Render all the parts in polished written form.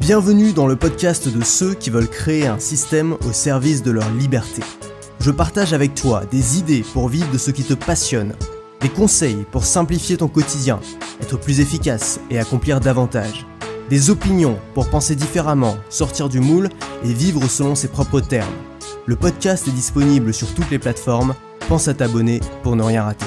Bienvenue dans le podcast de ceux qui veulent créer un système au service de leur liberté. Je partage avec toi des idées pour vivre de ce qui te passionne, des conseils pour simplifier ton quotidien, être plus efficace et accomplir davantage, des opinions pour penser différemment, sortir du moule et vivre selon ses propres termes. Le podcast est disponible sur toutes les plateformes, pense à t'abonner pour ne rien rater.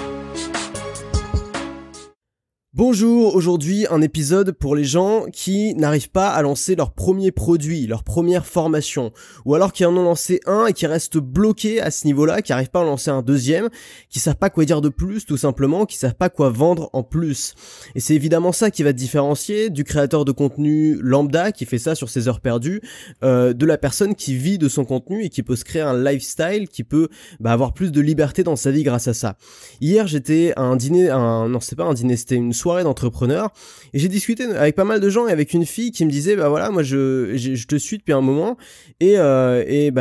Bonjour, aujourd'hui un épisode pour les gens qui n'arrivent pas à lancer leur premier produit, leur première formation, ou alors qui en ont lancé un et qui restent bloqués à ce niveau-là, qui n'arrivent pas à en lancer un deuxième, qui savent pas quoi dire de plus tout simplement, qui savent pas quoi vendre en plus. Et c'est évidemment ça qui va te différencier du créateur de contenu lambda qui fait ça sur ses heures perdues, de la personne qui vit de son contenu et qui peut se créer un lifestyle, qui peut avoir plus de liberté dans sa vie grâce à ça. Hier j'étais à un dîner, c'était une soirée d'entrepreneurs et j'ai discuté avec pas mal de gens et avec une fille qui me disait moi je te suis depuis un moment et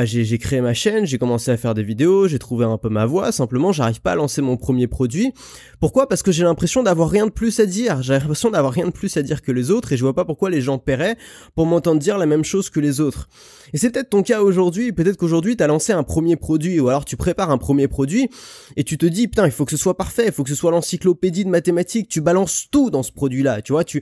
j'ai créé ma chaîne, j'ai commencé à faire des vidéos, j'ai trouvé un peu ma voix, simplement j'arrive pas à lancer mon premier produit. Pourquoi ? Parce que j'ai l'impression d'avoir rien de plus à dire, que les autres et je vois pas pourquoi les gens paieraient pour m'entendre dire la même chose que les autres. Et c'est peut-être ton cas aujourd'hui, peut-être qu'aujourd'hui t'as lancé un premier produit ou alors tu prépares un premier produit et tu te dis putain il faut que ce soit parfait, il faut que ce soit l'encyclopédie de mathématiques, tu balances tout dans ce produit-là, tu vois, tu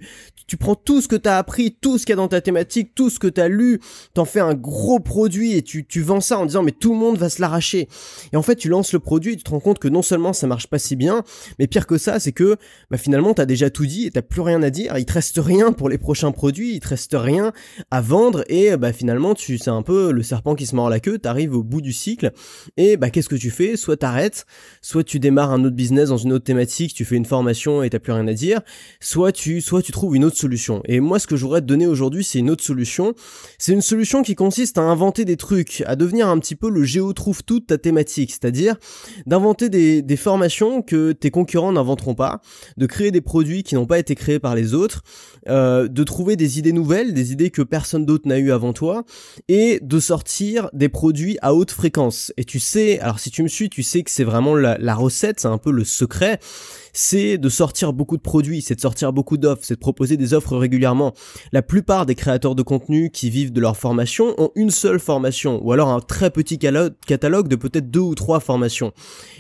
prends tout ce que t'as appris, tout ce qu'il y a dans ta thématique, tout ce que t'as lu, t'en fais un gros produit et tu vends ça en disant mais tout le monde va se l'arracher. Et en fait tu lances le produit et tu te rends compte que non seulement ça marche pas si bien, mais pire que ça c'est que finalement t'as déjà tout dit et t'as plus rien à dire, il te reste rien pour les prochains produits, il te reste rien à vendre et finalement c'est un peu le serpent qui se mord la queue, t'arrives au bout du cycle et qu'est-ce que tu fais ? Soit t'arrêtes, soit tu démarres un autre business dans une autre thématique, tu fais une formation et t'as plus rien à dire, soit tu trouves une autre solution. Et moi ce que je voudrais te donner aujourd'hui c'est une autre solution. C'est une solution qui consiste à inventer des trucs, à devenir un petit peu le géo-trouve-tout de ta thématique, c'est-à-dire d'inventer des formations que tes concurrents n'inventeront pas, de créer des produits qui n'ont pas été créés par les autres, de trouver des idées nouvelles, des idées que personne d'autre n'a eu avant toi, et de sortir des produits à haute fréquence. Et tu sais, alors si tu me suis, tu sais que c'est vraiment la recette, c'est un peu le secret, c'est de sortir beaucoup de produits, c'est de sortir beaucoup d'offres, c'est de proposer des offres régulièrement. La plupart des créateurs de contenu qui vivent de leur formation ont une seule formation, ou alors un très petit catalogue de peut-être 2 ou 3 formations.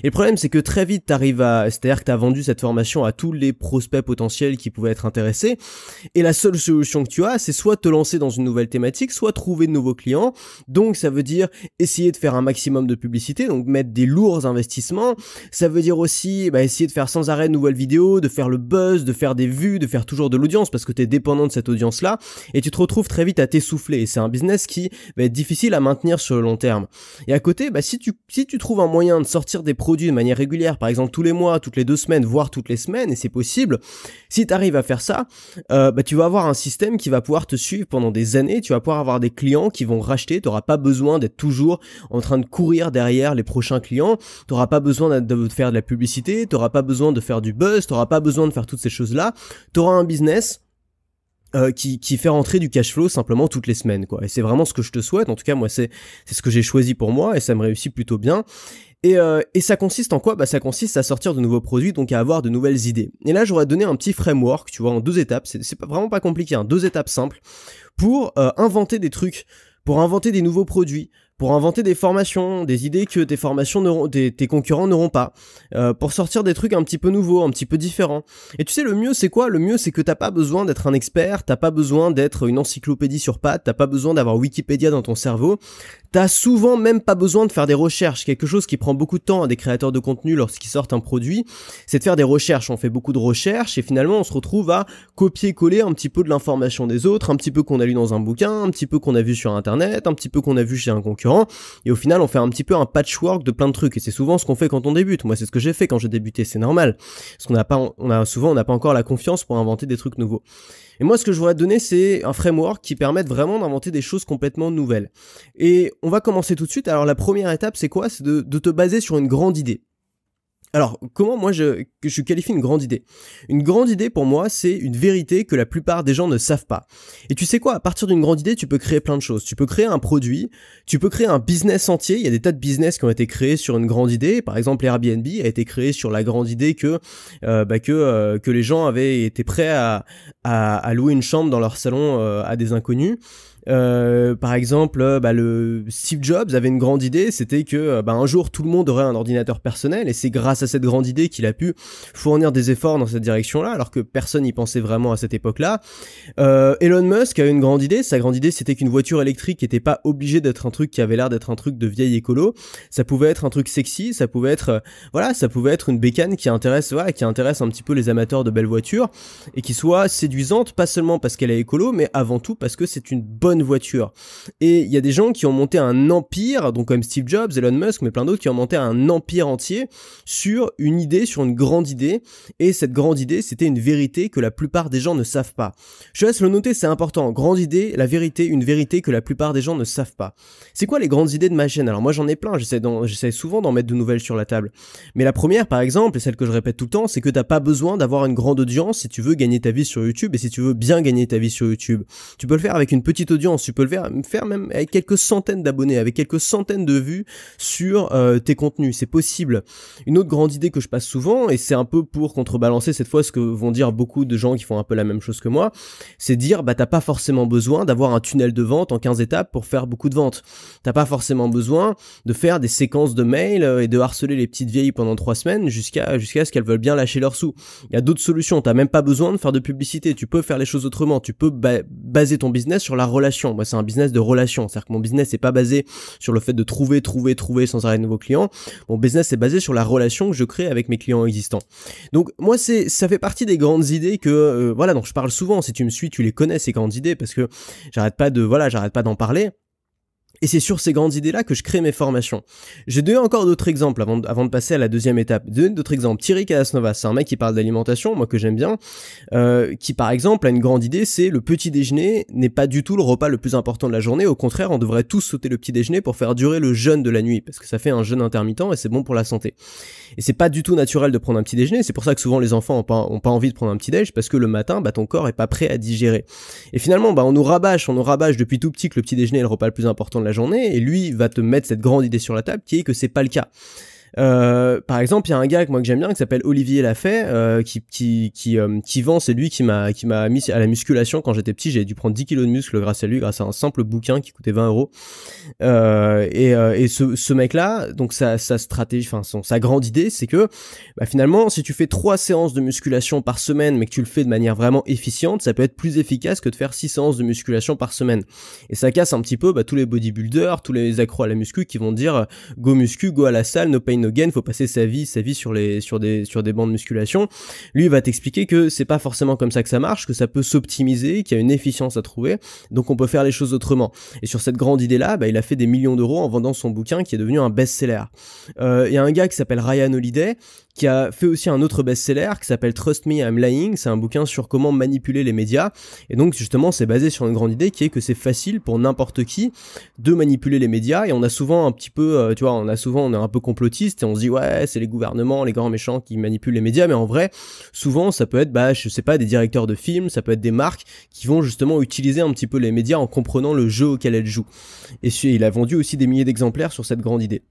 Et le problème c'est que très vite c'est-à-dire que t'as vendu cette formation à tous les prospects potentiels qui pouvaient être intéressés, et la seule solution que tu as, c'est soit te lancer dans une nouvelle thématique, soit trouver de nouveaux clients, donc ça veut dire essayer de faire un maximum de publicité, donc mettre des lourds investissements, ça veut dire aussi essayer de faire sans arrêt de nouvelles vidéos, de faire le buzz, de faire des vues, de faire toujours de l'audience parce que tu es dépendant de cette audience-là et tu te retrouves très vite à t'essouffler et c'est un business qui va être difficile à maintenir sur le long terme. Et à côté, si tu trouves un moyen de sortir des produits de manière régulière, par exemple tous les mois, toutes les 2 semaines, voire toutes les semaines, et c'est possible, si tu arrives à faire ça, tu vas avoir un système qui va pouvoir te suivre pendant des années, tu vas pouvoir avoir des clients qui vont racheter, tu n'auras pas besoin d'être toujours en train de courir derrière les prochains clients, tu n'auras pas besoin de faire de la publicité, tu n'auras pas besoin de faire du buzz, tu n'auras pas besoin de faire toutes ces choses-là, tu auras un business qui fait rentrer du cash flow simplement toutes les semaines, quoi. Et c'est vraiment ce que je te souhaite, en tout cas moi c'est ce que j'ai choisi pour moi et ça me réussit plutôt bien. Et ça consiste en quoi ? Ça consiste à sortir de nouveaux produits, donc à avoir de nouvelles idées. Et là j'aurais donné un petit framework, tu vois, en 2 étapes, c'est vraiment pas compliqué, 2 étapes simples, pour inventer des trucs, pour inventer des nouveaux produits, pour inventer des formations, des idées que tes concurrents n'auront pas, pour sortir des trucs un petit peu nouveaux, un petit peu différents. Et tu sais, le mieux c'est quoi ? Le mieux c'est que t'as pas besoin d'être un expert, t'as pas besoin d'être une encyclopédie sur pattes, t'as pas besoin d'avoir Wikipédia dans ton cerveau, t'as souvent même pas besoin de faire des recherches. Quelque chose qui prend beaucoup de temps à des créateurs de contenu lorsqu'ils sortent un produit, c'est de faire des recherches. On fait beaucoup de recherches et finalement on se retrouve à copier-coller un petit peu de l'information des autres, un petit peu qu'on a lu dans un bouquin, un petit peu qu'on a vu sur internet, un petit peu qu'on a vu chez un concurrent. Et au final on fait un petit peu un patchwork de plein de trucs et c'est souvent ce qu'on fait quand on débute. Moi c'est ce que j'ai fait quand j'ai débuté, c'est normal parce qu'on n'a pas encore la confiance pour inventer des trucs nouveaux. Et moi ce que je voudrais te donner c'est un framework qui permette vraiment d'inventer des choses complètement nouvelles. Et on va commencer tout de suite. Alors la première étape c'est quoi ? C'est de te baser sur une grande idée. Alors, comment moi je qualifie une grande idée? Une grande idée pour moi, c'est une vérité que la plupart des gens ne savent pas. Et tu sais quoi? À partir d'une grande idée, tu peux créer plein de choses. Tu peux créer un produit, tu peux créer un business entier. Il y a des tas de business qui ont été créés sur une grande idée. Par exemple, Airbnb a été créé sur la grande idée que les gens avaient été prêts à louer une chambre dans leur salon à des inconnus. Par exemple, le Steve Jobs avait une grande idée, c'était que un jour tout le monde aurait un ordinateur personnel, et c'est grâce à cette grande idée qu'il a pu fournir des efforts dans cette direction-là, alors que personne n'y pensait vraiment à cette époque-là. Elon Musk a une grande idée, sa grande idée c'était qu'une voiture électrique n'était pas obligée d'être un truc qui avait l'air d'être un truc de vieille écolo, ça pouvait être un truc sexy, ça pouvait être une bécane qui intéresse un petit peu les amateurs de belles voitures, et qui soit séduisante, pas seulement parce qu'elle est écolo, mais avant tout parce que c'est une bonne voiture. Et il y a des gens qui ont monté un empire, donc comme Steve Jobs, Elon Musk, mais plein d'autres qui ont monté un empire entier sur une idée, sur une grande idée, et cette grande idée, c'était une vérité que la plupart des gens ne savent pas. Je laisse le noter, c'est important. Grande idée, la vérité, une vérité que la plupart des gens ne savent pas. C'est quoi les grandes idées de ma chaîne? Alors moi j'en ai plein, j'essaie souvent d'en mettre de nouvelles sur la table. Mais la première, par exemple, et celle que je répète tout le temps, c'est que t'as pas besoin d'avoir une grande audience si tu veux gagner ta vie sur YouTube, et si tu veux bien gagner ta vie sur YouTube. Tu peux le faire avec une petite audience, tu peux le faire même avec quelques centaines d'abonnés, avec quelques centaines de vues sur tes contenus, c'est possible. Une autre grande idée que je passe souvent, et c'est un peu pour contrebalancer cette fois ce que vont dire beaucoup de gens qui font un peu la même chose que moi, c'est dire t'as pas forcément besoin d'avoir un tunnel de vente en 15 étapes pour faire beaucoup de ventes. T'as pas forcément besoin de faire des séquences de mails et de harceler les petites vieilles pendant 3 semaines jusqu'à ce qu'elles veulent bien lâcher leurs sous. Il y a d'autres solutions, t'as même pas besoin de faire de publicité, tu peux faire les choses autrement, tu peux baser ton business sur la relation. Moi, c'est un business de relation. C'est-à-dire que mon business n'est pas basé sur le fait de trouver sans arrêt de nouveaux clients. Mon business est basé sur la relation que je crée avec mes clients existants. Donc, moi, ça fait partie des grandes idées que, dont je parle souvent. Si tu me suis, tu les connais, ces grandes idées, parce que j'arrête pas d'en parler. Et c'est sur ces grandes idées-là que je crée mes formations. J'ai donné encore d'autres exemples avant de passer à la deuxième étape. D'autres exemples. Thierry Casanova, c'est un mec qui parle d'alimentation, moi que j'aime bien, qui par exemple a une grande idée, c'est le petit déjeuner n'est pas du tout le repas le plus important de la journée. Au contraire, on devrait tous sauter le petit déjeuner pour faire durer le jeûne de la nuit, parce que ça fait un jeûne intermittent et c'est bon pour la santé. Et c'est pas du tout naturel de prendre un petit déjeuner. C'est pour ça que souvent les enfants ont pas envie de prendre un petit déj, parce que le matin, ton corps est pas prêt à digérer. Et finalement, on nous rabâche depuis tout petit que le petit déjeuner est le repas le plus important de la journée, et lui va te mettre cette grande idée sur la table qui est que c'est pas le cas. Par exemple, il y a un gars que j'aime bien qui s'appelle Olivier Lafay, qui vend, c'est lui qui m'a mis à la musculation quand j'étais petit. J'avais dû prendre 10 kilos de muscle grâce à lui, grâce à un simple bouquin qui coûtait 20 €. Et ce mec-là, donc sa stratégie, sa grande idée, c'est que finalement, si tu fais 3 séances de musculation par semaine, mais que tu le fais de manière vraiment efficiente, ça peut être plus efficace que de faire 6 séances de musculation par semaine. Et ça casse un petit peu tous les bodybuilders, tous les accros à la muscu qui vont dire go muscu, go à la salle, no pain no gain, faut passer sa vie sur des bancs de musculation. Lui, il va t'expliquer que c'est pas forcément comme ça que ça marche, que ça peut s'optimiser, qu'il y a une efficience à trouver, donc on peut faire les choses autrement. Et sur cette grande idée-là, il a fait des millions d'euros en vendant son bouquin qui est devenu un best-seller. Il y a un gars qui s'appelle Ryan Holiday, qui a fait aussi un autre best-seller qui s'appelle Trust Me, I'm Lying. C'est un bouquin sur comment manipuler les médias. Et donc, justement, c'est basé sur une grande idée qui est que c'est facile pour n'importe qui de manipuler les médias. Et on a souvent un petit peu, on est un peu complotiste et on se dit, ouais, c'est les gouvernements, les grands méchants qui manipulent les médias. Mais en vrai, souvent, ça peut être, des directeurs de films, ça peut être des marques qui vont justement utiliser un petit peu les médias en comprenant le jeu auquel elles jouent. Et il a vendu aussi des milliers d'exemplaires sur cette grande idée.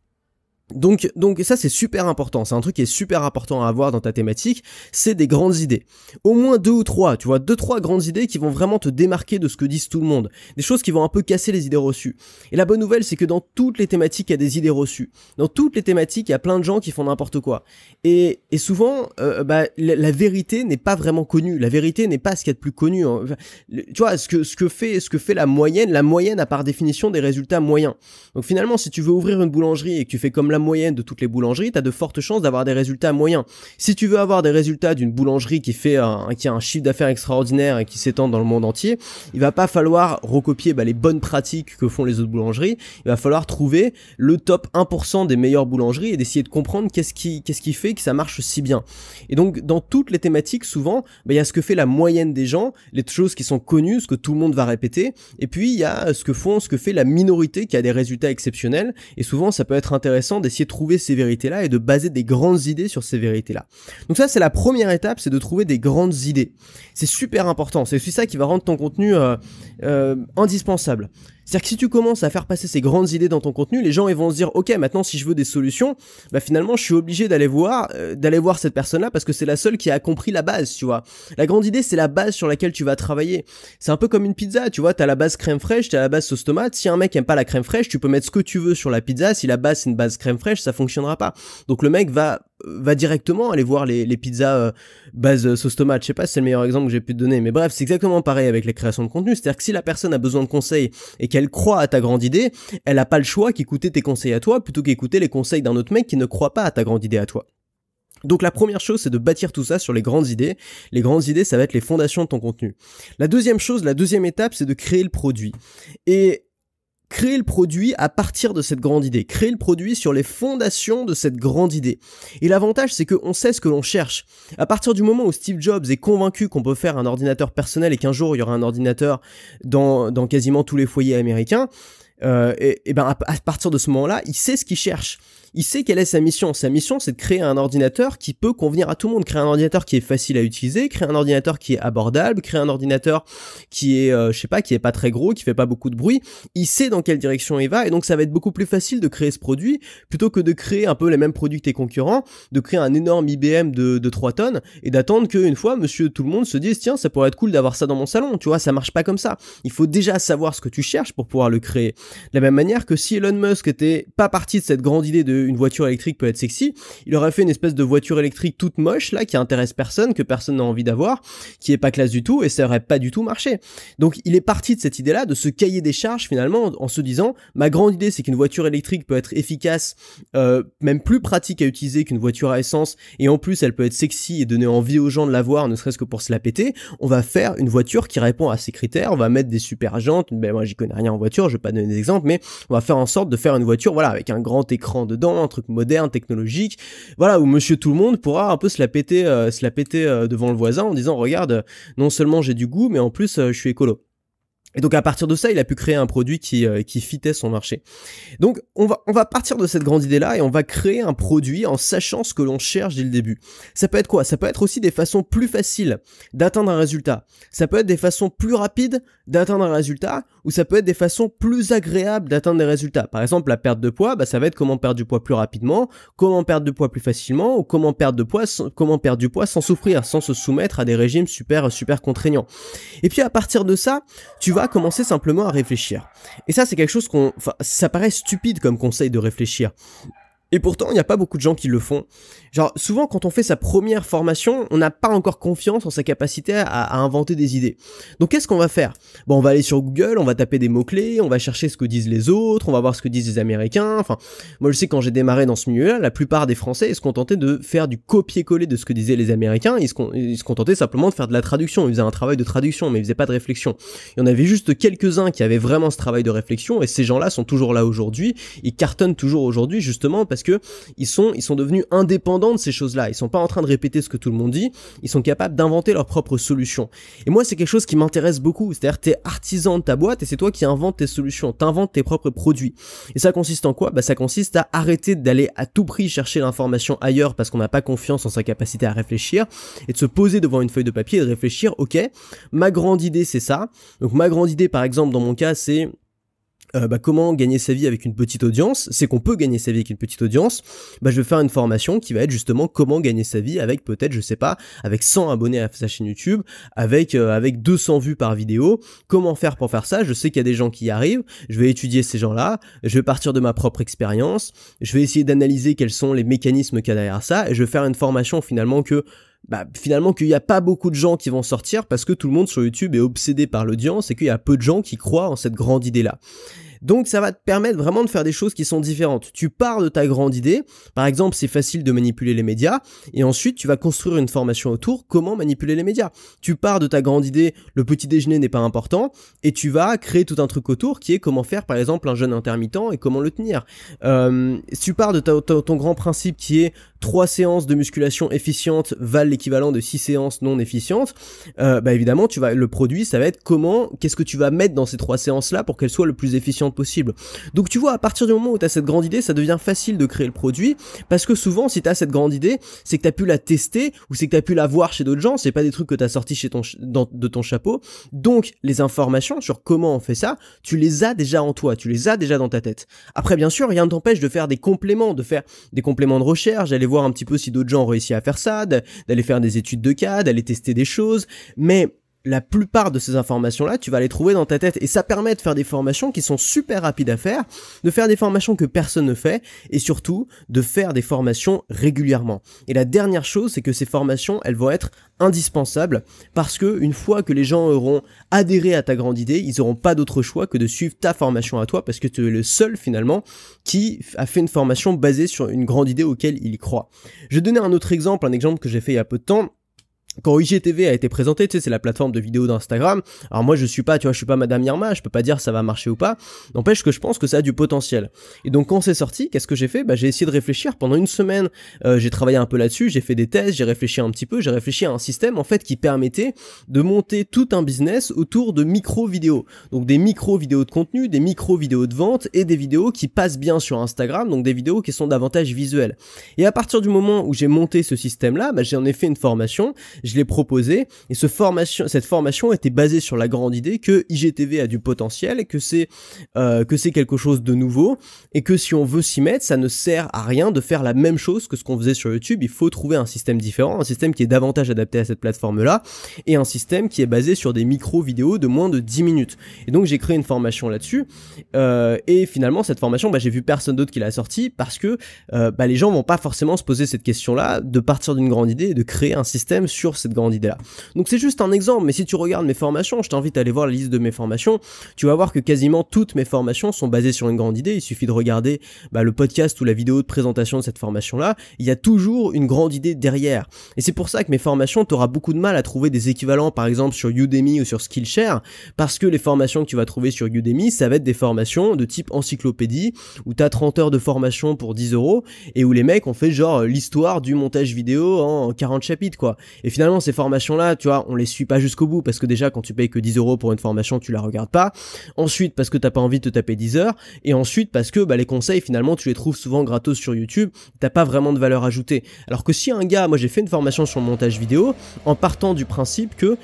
Donc ça c'est super important, c'est un truc qui est super important à avoir dans ta thématique, c'est des grandes idées. Au moins 2 ou 3, tu vois, 2-3 grandes idées qui vont vraiment te démarquer de ce que disent tout le monde. Des choses qui vont un peu casser les idées reçues. Et la bonne nouvelle, c'est que dans toutes les thématiques, il y a des idées reçues. Dans toutes les thématiques, il y a plein de gens qui font n'importe quoi. Et souvent, la vérité n'est pas vraiment connue. La vérité n'est pas ce qu'il y a de plus connu. Hein. Tu vois, ce que fait la moyenne a par définition des résultats moyens. Donc finalement, si tu veux ouvrir une boulangerie et que tu fais comme la moyenne de toutes les boulangeries, t'as de fortes chances d'avoir des résultats moyens. Si tu veux avoir des résultats d'une boulangerie qui a un chiffre d'affaires extraordinaire et qui s'étend dans le monde entier, il va pas falloir recopier les bonnes pratiques que font les autres boulangeries, il va falloir trouver le top 1% des meilleures boulangeries et d'essayer de comprendre qu'est-ce qui fait que ça marche si bien. Et donc dans toutes les thématiques, souvent, il y a ce que fait la moyenne des gens, les choses qui sont connues, ce que tout le monde va répéter, et puis il y a ce que fait la minorité qui a des résultats exceptionnels, et souvent ça peut être intéressant d'essayer de trouver ces vérités-là et de baser des grandes idées sur ces vérités-là. Donc ça, c'est la première étape, c'est de trouver des grandes idées. C'est super important, c'est aussi ça qui va rendre ton contenu indispensable. C'est-à-dire que si tu commences à faire passer ces grandes idées dans ton contenu, les gens ils vont se dire ok, maintenant si je veux des solutions, bah finalement je suis obligé d'aller voir cette personne-là parce que c'est la seule qui a compris la base, tu vois. La grande idée, c'est la base sur laquelle tu vas travailler. C'est un peu comme une pizza, tu vois, t'as la base crème fraîche, t'as la base sauce tomate. Si un mec aime pas la crème fraîche, tu peux mettre ce que tu veux sur la pizza. Si la base c'est une base crème fraîche, ça fonctionnera pas. Donc le mec va directement aller voir les pizzas base sauce tomate. Je sais pas si c'est le meilleur exemple que j'ai pu te donner, mais bref, c'est exactement pareil avec les créations de contenu. C'est-à-dire que si la personne a besoin de conseils et qu'elle croit à ta grande idée, elle a pas le choix qu'écouter tes conseils à toi plutôt qu'écouter les conseils d'un autre mec qui ne croit pas à ta grande idée à toi. Donc la première chose, c'est de bâtir tout ça sur les grandes idées. Les grandes idées, ça va être les fondations de ton contenu. La deuxième chose, la deuxième étape, c'est de créer le produit. Et créer le produit à partir de cette grande idée. Créer le produit sur les fondations de cette grande idée. Et l'avantage, c'est qu'on sait ce que l'on cherche. À partir du moment où Steve Jobs est convaincu qu'on peut faire un ordinateur personnel et qu'un jour, il y aura un ordinateur dans quasiment tous les foyers américains, et ben à partir de ce moment-là, il sait ce qu'il cherche. Il sait quelle est sa mission. Sa mission, c'est de créer un ordinateur qui peut convenir à tout le monde. Créer un ordinateur qui est facile à utiliser, créer un ordinateur qui est abordable, créer un ordinateur qui est, qui est pas très gros, qui fait pas beaucoup de bruit. Il sait dans quelle direction il va et donc ça va être beaucoup plus facile de créer ce produit plutôt que de créer un peu les mêmes produits que tes concurrents, de créer un énorme IBM de 3 tonnes et d'attendre qu'une fois, monsieur tout le monde se dise, tiens, ça pourrait être cool d'avoir ça dans mon salon. Tu vois, ça marche pas comme ça. Il faut déjà savoir ce que tu cherches pour pouvoir le créer. De la même manière que si Elon Musk était pas parti de cette grande idée de une voiture électrique peut être sexy, il aurait fait une espèce de voiture électrique toute moche là qui intéresse personne, que personne n'a envie d'avoir, qui est pas classe du tout et ça aurait pas du tout marché. Donc il est parti de cette idée-là, de ce cahier des charges finalement en se disant ma grande idée c'est qu'une voiture électrique peut être efficace, même plus pratique à utiliser qu'une voiture à essence et en plus elle peut être sexy et donner envie aux gens de l'avoir ne serait-ce que pour se la péter. On va faire une voiture qui répond à ces critères, on va mettre des super jantes, ben moi j'y connais rien en voiture, je vais pas donner des exemples mais on va faire en sorte de faire une voiture voilà avec un grand écran dedans, un truc moderne, technologique, voilà, où monsieur tout le monde pourra un peu se la péter devant le voisin en disant regarde, non seulement j'ai du goût mais en plus je suis écolo. Et donc à partir de ça, il a pu créer un produit qui fitait son marché. Donc on va partir de cette grande idée-là et on va créer un produit en sachant ce que l'on cherche dès le début. Ça peut être quoi? Ça peut être aussi des façons plus faciles d'atteindre un résultat. Ça peut être des façons plus rapides d'atteindre un résultat ou ça peut être des façons plus agréables d'atteindre des résultats. Par exemple, la perte de poids, bah, ça va être comment perdre du poids plus rapidement, comment perdre du poids plus facilement ou comment perdre du poids sans souffrir, sans se soumettre à des régimes super contraignants. Et puis à partir de ça, tu vas commencer simplement à réfléchir. Et ça, c'est quelque chose ça paraît stupide comme conseil de réfléchir. Et pourtant, il n'y a pas beaucoup de gens qui le font. Genre, souvent, quand on fait sa première formation, on n'a pas encore confiance en sa capacité à inventer des idées. Donc, qu'est-ce qu'on va faire? Bon, on va aller sur Google, on va taper des mots-clés, on va chercher ce que disent les autres, on va voir ce que disent les Américains. Enfin, moi, je sais, quand j'ai démarré dans ce milieu-là, la plupart des Français, ils se contentaient de faire du copier-coller de ce que disaient les Américains. Ils se contentaient simplement de faire de la traduction. Ils faisaient un travail de traduction, mais ils faisaient pas de réflexion. Il y en avait juste quelques-uns qui avaient vraiment ce travail de réflexion, et ces gens-là sont toujours là aujourd'hui. Ils cartonnent toujours aujourd'hui, justement, parce que ils sont devenus indépendants de ces choses-là. Ils sont pas en train de répéter ce que tout le monde dit. Ils sont capables d'inventer leurs propres solutions. Et moi, c'est quelque chose qui m'intéresse beaucoup. C'est-à-dire, t'es artisan de ta boîte et c'est toi qui inventes tes solutions. T'inventes tes propres produits. Et ça consiste en quoi? Bah, ça consiste à arrêter d'aller à tout prix chercher l'information ailleurs parce qu'on n'a pas confiance en sa capacité à réfléchir et de se poser devant une feuille de papier et de réfléchir, ok, ma grande idée, c'est ça. Donc, ma grande idée, par exemple, dans mon cas, c'est comment gagner sa vie avec une petite audience. C'est qu'on peut gagner sa vie avec une petite audience. Je vais faire une formation qui va être justement comment gagner sa vie avec peut-être, je sais pas, avec 100 abonnés à sa chaîne YouTube, avec 200 vues par vidéo. Comment faire pour faire ça? Je sais qu'il y a des gens qui y arrivent. Je vais étudier ces gens-là. Je vais partir de ma propre expérience. Je vais essayer d'analyser quels sont les mécanismes qu'il y a derrière ça et je vais faire une formation finalement qu'il n'y a pas beaucoup de gens qui vont sortir parce que tout le monde sur YouTube est obsédé par l'audience et qu'il y a peu de gens qui croient en cette grande idée-là. Donc ça va te permettre vraiment de faire des choses qui sont différentes. Tu pars de ta grande idée, par exemple c'est facile de manipuler les médias, et ensuite tu vas construire une formation autour, comment manipuler les médias. Tu pars de ta grande idée, le petit déjeuner n'est pas important, et tu vas créer tout un truc autour qui est comment faire par exemple un jeûne intermittent et comment le tenir. Tu pars de ton grand principe qui est 3 séances de musculation efficientes valent l'équivalent de 6 séances non efficientes, bah évidemment le produit ça va être qu'est-ce que tu vas mettre dans ces 3 séances là pour qu'elles soient le plus efficientes possible. Donc tu vois, à partir du moment où tu as cette grande idée, ça devient facile de créer le produit, parce que souvent si tu as cette grande idée, c'est que tu as pu la tester ou c'est que tu as pu la voir chez d'autres gens, c'est pas des trucs que tu as sortis de ton chapeau. Donc les informations sur comment on fait ça, tu les as déjà en toi, tu les as déjà dans ta tête. Après bien sûr, rien ne t'empêche de faire des compléments, de recherche, d'aller voir un petit peu si d'autres gens ont réussi à faire ça, d'aller faire des études de cas, d'aller tester des choses, mais la plupart de ces informations-là, tu vas les trouver dans ta tête, et ça permet de faire des formations qui sont super rapides à faire, de faire des formations que personne ne fait, et surtout de faire des formations régulièrement. Et la dernière chose, c'est que ces formations, elles vont être indispensables, parce que une fois que les gens auront adhéré à ta grande idée, ils n'auront pas d'autre choix que de suivre ta formation à toi, parce que tu es le seul finalement qui a fait une formation basée sur une grande idée auquel il y croit. Je vais donner un autre exemple, un exemple que j'ai fait il y a peu de temps. Quand IGTV a été présenté, tu sais, c'est la plateforme de vidéos d'Instagram. Alors moi, je suis pas Madame Irma, je peux pas dire ça va marcher ou pas. N'empêche que je pense que ça a du potentiel. Et donc quand c'est sorti, qu'est-ce que j'ai fait ? Bah j'ai essayé de réfléchir pendant une semaine. J'ai travaillé un peu là-dessus, j'ai fait des tests, j'ai réfléchi un petit peu, j'ai réfléchi à un système en fait qui permettait de monter tout un business autour de micro-vidéos. Donc des micro-vidéos de contenu, des micro-vidéos de vente et des vidéos qui passent bien sur Instagram, donc des vidéos qui sont davantage visuelles. Et à partir du moment où j'ai monté ce système-là, bah j'en ai fait une formation. Je l'ai proposé, et cette formation était basée sur la grande idée que IGTV a du potentiel, et que c'est quelque chose de nouveau, et que si on veut s'y mettre, ça ne sert à rien de faire la même chose que ce qu'on faisait sur YouTube. Il faut trouver un système différent, un système qui est davantage adapté à cette plateforme-là, et un système qui est basé sur des micro-vidéos de moins de 10 minutes. Et donc j'ai créé une formation là-dessus, et finalement cette formation, j'ai vu personne d'autre qui l'a sortie, parce que les gens vont pas forcément se poser cette question-là, de partir d'une grande idée et de créer un système sur cette grande idée là. Donc c'est juste un exemple, mais si tu regardes mes formations, je t'invite à aller voir la liste de mes formations, tu vas voir que quasiment toutes mes formations sont basées sur une grande idée. Il suffit de regarder le podcast ou la vidéo de présentation de cette formation là, il y a toujours une grande idée derrière, et c'est pour ça que mes formations, tu auras beaucoup de mal à trouver des équivalents par exemple sur Udemy ou sur Skillshare, parce que les formations que tu vas trouver sur Udemy, ça va être des formations de type encyclopédie, où tu as 30 heures de formation pour 10 €, et où les mecs ont fait genre l'histoire du montage vidéo en 40 chapitres quoi. Et finalement ces formations-là, tu vois, on les suit pas jusqu'au bout, parce que déjà quand tu payes que 10 € pour une formation, tu la regardes pas. Ensuite parce que t'as pas envie de te taper 10 heures, et ensuite parce que les conseils finalement tu les trouves souvent gratos sur YouTube, t'as pas vraiment de valeur ajoutée. Alors que si un gars, moi j'ai fait une formation sur le montage vidéo en partant du principe que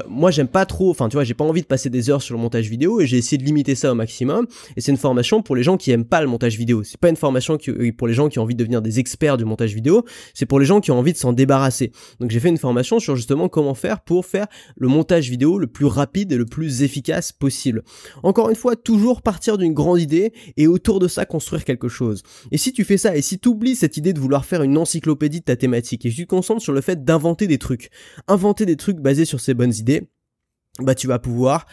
moi j'aime pas trop, enfin tu vois, j'ai pas envie de passer des heures sur le montage vidéo, et j'ai essayé de limiter ça au maximum, et c'est une formation pour les gens qui aiment pas le montage vidéo. C'est pas une formation pour les gens qui ont envie de devenir des experts du montage vidéo, c'est pour les gens qui ont envie de s'en débarrasser. Donc j'ai fait une formation sur justement comment faire pour faire le montage vidéo le plus rapide et le plus efficace possible. Encore une fois, toujours partir d'une grande idée et autour de ça construire quelque chose. Et si tu fais ça, et si tu oublies cette idée de vouloir faire une encyclopédie de ta thématique, et que tu te concentres sur le fait d'inventer des trucs basés sur ces bonnes idées, tu vas pouvoir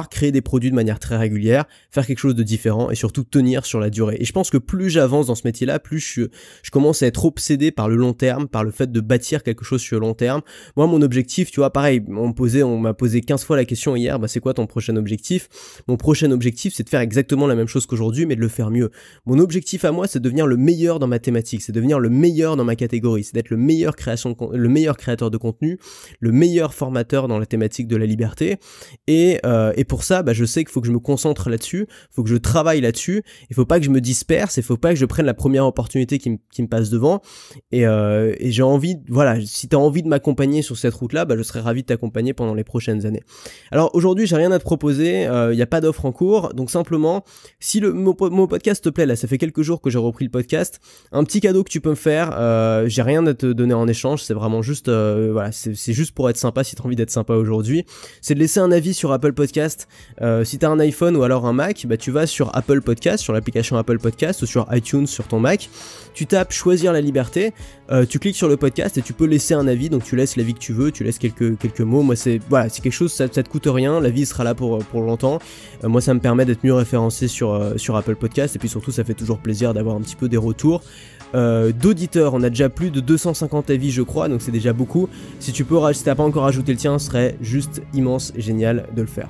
créer des produits de manière très régulière, faire quelque chose de différent, et surtout tenir sur la durée. Et je pense que plus j'avance dans ce métier-là, plus je commence à être obsédé par le long terme, par le fait de bâtir quelque chose sur le long terme. Moi, mon objectif, tu vois, pareil, on m'a posé 15 fois la question hier, c'est quoi ton prochain objectif ? Mon prochain objectif, c'est de faire exactement la même chose qu'aujourd'hui, mais de le faire mieux. Mon objectif à moi, c'est de devenir le meilleur dans ma thématique, c'est de devenir le meilleur dans ma catégorie, c'est d'être le meilleur créateur de contenu, le meilleur formateur dans la thématique de la liberté, et pour ça je sais qu'il faut que je me concentre là-dessus, il faut que je travaille là-dessus, il faut pas que je me disperse, il faut pas que je prenne la première opportunité qui me passe devant, et j'ai envie, voilà, si tu as envie de m'accompagner sur cette route-là, je serais ravi de t'accompagner pendant les prochaines années. Alors aujourd'hui, j'ai rien à te proposer, il n'y a pas d'offre en cours, donc simplement, si mon podcast te plaît, là ça fait quelques jours que j'ai repris le podcast, un petit cadeau que tu peux me faire, j'ai rien à te donner en échange, c'est vraiment juste, c'est juste pour être sympa. Si tu as envie d'être sympa aujourd'hui, c'est de laisser un avis sur Apple Podcast. Si tu as un iPhone ou alors un Mac, tu vas sur Apple Podcast, sur l'application Apple Podcast, ou sur iTunes sur ton Mac, tu tapes choisir la liberté, tu cliques sur le podcast et tu peux laisser un avis, donc tu laisses l'avis que tu veux, tu laisses quelques mots. Moi c'est quelque chose, ça te coûte rien, l'avis sera là pour longtemps. Moi ça me permet d'être mieux référencé sur Apple Podcast, et puis surtout ça fait toujours plaisir d'avoir un petit peu des retours d'auditeurs. On a déjà plus de 250 avis je crois, donc c'est déjà beaucoup. Si t'as pas encore ajouté le tien, ce serait juste immense et génial de le faire.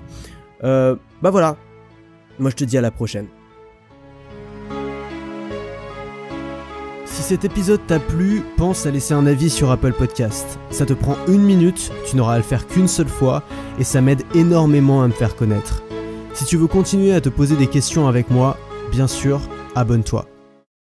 Voilà, moi je te dis à la prochaine. Si cet épisode t'a plu, pense à laisser un avis sur Apple Podcast. Ça te prend 1 minute, tu n'auras à le faire qu'une seule fois et ça m'aide énormément à me faire connaître. Si tu veux continuer à te poser des questions avec moi, bien sûr, abonne-toi.